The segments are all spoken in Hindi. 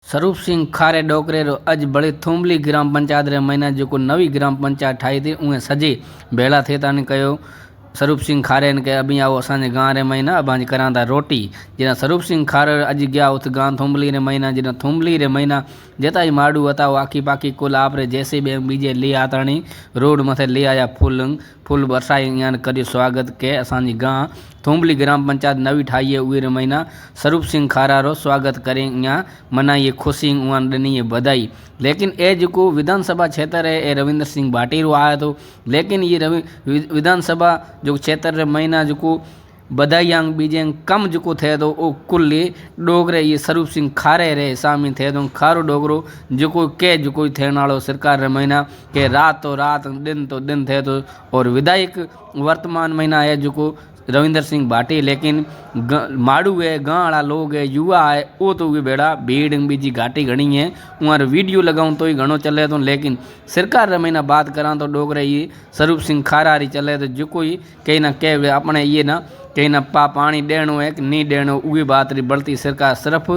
स्वरूप सिंह खारे डोकरे रो अज बड़े थुंबली ग्राम पंचायत रे महीना जो नवी ग्राम पंचायत ठाई थी उहे सजे भेड़ा थे ताने कहो स्वरूप सिंह खारे ने कहा अभी आओ असांजे गाँव रे महीना अबांज करा था रोटी जिना स्वरूप सिंह खारे अज गया उत गांव थुंबली रे महीना जिना थुंबली रे महीना जेता ही माड़ू था आखी पाखी कुल आप रे जैसे बे बीजे ले आताणी रोड मथे ले आया फूल बरसाई यान कर स्वागत के असांजी गाँव थुंबली ग्राम पंचायत नवी ठाई है उहे महीना स्वरूप सिंह खारा रो स्वागत करें यहाँ मनाइए खुशी उन दनी बधाई। लेकिन ए जो विधानसभा क्षेत्र है ए रविंद्र सिंह भाटी रो आया तो लेकिन ये विधानसभा जो क्षेत्र रे महीना जो बधाई बीजे कम जो थे तो वो कुल डोगरे ये स्वरूप सिंह खारे रे शामिल थे तो खारो डोगरो जो के जो थे नालो सरकार रे महीना के रात तो रात दिन तो दिन थे तो और विधायक वर्तमान महीना है जो रविंद्र सिंह भाटी। लेकिन माड़ू है गाँव वाला लोग है युवा है वो तो वे बेड़ा भीड़ बीजी घाटी घनी है वहाँ वीडियो लगाऊँ तो ही घणो चले तो लेकिन सरकार रे महीना बात करा तो डोगरे ये स्वरूप सिंह खारा री चले तो जो कोई कहीं ना कह अपने ये ना कहीं ना पानी देनो है कि नहीं देनो उही बात री बढ़ती सरकार सिर्फ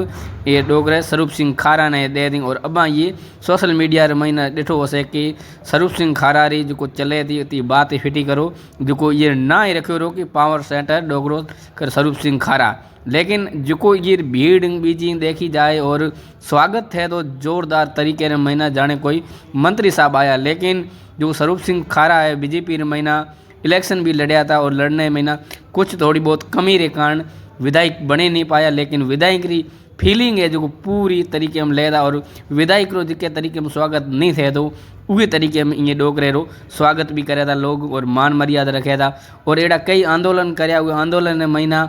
ये डोगरे स्वरूप सिंह खारा ने दे दी। और अब ये सोशल मीडिया रे महीना डिठो होसे कि स्वरूप सिंह खारा री जो चले थी बात फिटी करो जो ये ना ही रखो रो कि पावर सेंटर डोगरो कर स्वरूप सिंह खारा। लेकिन जो ये भीड़ बीजी देखी जाए और स्वागत थे तो जोरदार तरीके रे महीना जाने कोई मंत्री साहब आया। लेकिन जो स्वरूप सिंह खारा है बीजेपी रे महीना इलेक्शन भी लड़या था और लड़ने महीना कुछ थोड़ी बहुत कमी के कारण विधायक बने नहीं पाया। लेकिन विधायक री फीलिंग है जो पूरी तरीके में ले था और विधायक रो जिके तरीके में स्वागत नहीं थे तो उहे तरीके में ये डोगरे रो स्वागत भी करे था लोग और मान मर्यादा रखे था। और एड़ा कई आंदोलन कराया हुए आंदोलन ने महीना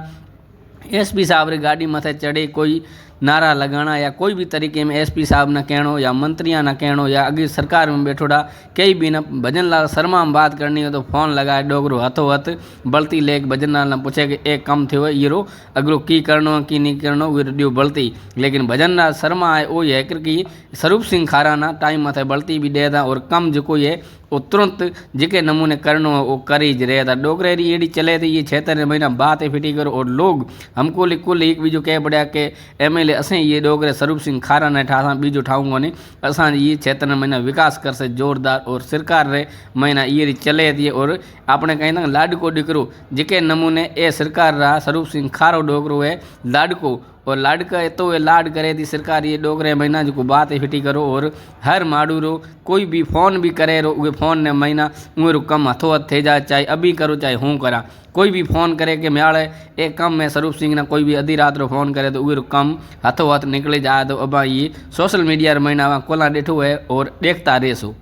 एसपी साहब री गाड़ी मथे चढ़े कोई नारा लगाना या कोई भी तरीके में एसपी साहब न कहनो या मंत्रियां न कहनो या अगे सरकार में बैठोड़ा कई भी न भजन लाल शर्मा में बात करनी हो तो फोन लगाए डोगरो हथो हथ बल्ती ले भजन लाल न पूछे कि एक कम थे ये रो अगलो की करनो की नहीं करनो वो ड्यू बल्ती। लेकिन भजन लाल शर्मा है वो है कि स्वरूप सिंह खारा ना टाइम मथे बल्ती भी दे था और कम जो कोई है वो तुरंत जिके नमूने करनो वो कर ही रहे था। डोगरे री एडी चले थी ये क्षेत्र महीना बात है फिटी करो और लोग हमको कुल एक बीजो कह पड़ा के एमएलए असें ये डोगरे स्वरूप सिंह खारा ने ठासा बीजो ठाऊंगो ने असा ये क्षेत्र महीना विकास कर से जोरदार और सरकार रे महीना ये चले थी। और आपने कहीं ना लाडको डिकरो जिके नमूने ए सरकार रहा स्वरूप सिंह खारो डोगरो है लाडको और लाडका तो वे लाड करे थी सरकार ये डोगरे महीना जो बात है फिटी करो और हर माड़ू रो कोई भी फोन भी करे रो वे फोन ने महीना उहे रो कम हथो हथ थे जाए चाहे अभी करो चाहे हूँ करा कोई भी फोन करे कि म्याड़े एक कम में स्वरूप सिंह ना कोई भी अधी रात रो फोन करे तो उहे रो कम हथो हथ निकले जाए तो अब ये सोशल मीडिया रे महीना कोला डिठो है और देखता रहो।